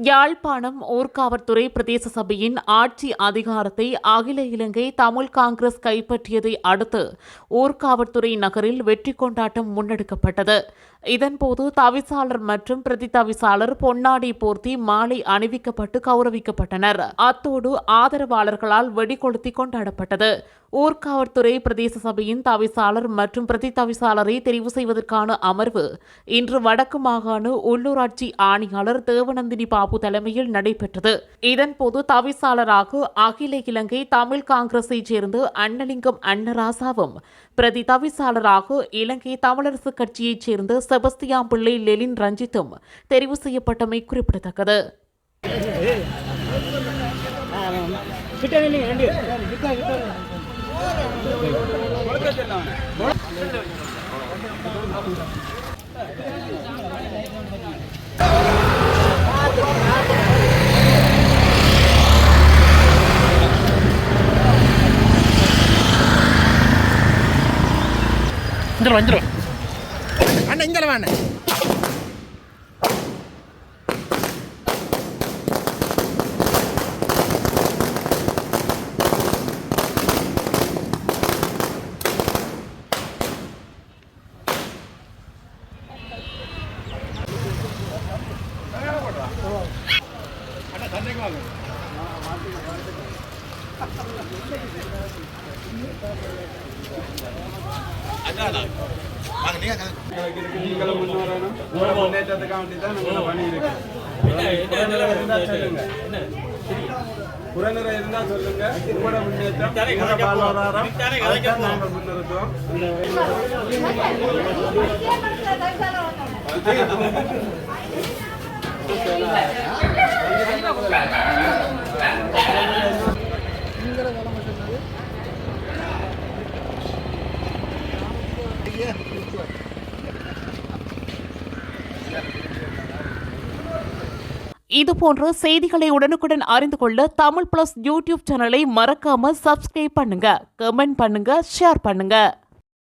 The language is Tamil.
யாழ்ப்பாணம் ஊர்காவற்துறை பிரதேச சபையின் ஆட்சி அதிகாரத்தை அகில இலங்கை தமிழ் காங்கிரஸ் கைப்பற்றியதை அடுத்து ஊர்காவற்துறை நகரில் வெற்றி கொண்டாட்டம் முன்னெடுக்கப்பட்டது. இதன்போது தவிசாளர் மற்றும் பிரதி தவிசாளர் பொன்னாடை போர்த்தி மாலை அணிவிக்கப்பட்டு கௌரவிக்கப்பட்டனர். அத்தோடு ஆதரவாளர்களால் வெடிகொளுத்தி கொண்டாடப்பட்டது. ஊர்காவற்துறை பிரதேச சபையின் தவிசாளர் மற்றும் பிரதி தவிசாளரை தெரிவு செய்வதற்கான அமர்வு இன்று வடக்கு மாகாண உள்ளூராட்சி ஆணையாளர் தேவநந்தினி பாபு தலைமையில் நடைபெற்றது. இதன்போது தவிசாளராக அகில இலங்கை தமிழ் காங்கிரஸைச் சேர்ந்த அன்னலிங்கம் அன்னராசாவும், பிரதி தவிசாளராக இலங்கை தமிழரசு கட்சியைச் சேர்ந்த செபஸ்தியான் பிள்ளை லெலின் ரஞ்சித்தும் தெரிவு செய்யப்பட்டமை குறிப்பிடத்தக்கது. அண்ணா இங்கே வாண்ணே. குறைநிறை இருந்தா சொல்லுங்க. உங்களோட முன்னேற்றம் நாங்கள் முன்னிறுத்துவோம். இதுபோன்ற செய்திகளை உடனுக்குடன் அறிந்து கொள்ள தமிழ் பிளஸ் யூடியூப் சேனலை மறக்காம சப்ஸ்கிரைப் பண்ணுங்க, கமெண்ட் பண்ணுங்க, ஷேர் பண்ணுங்க.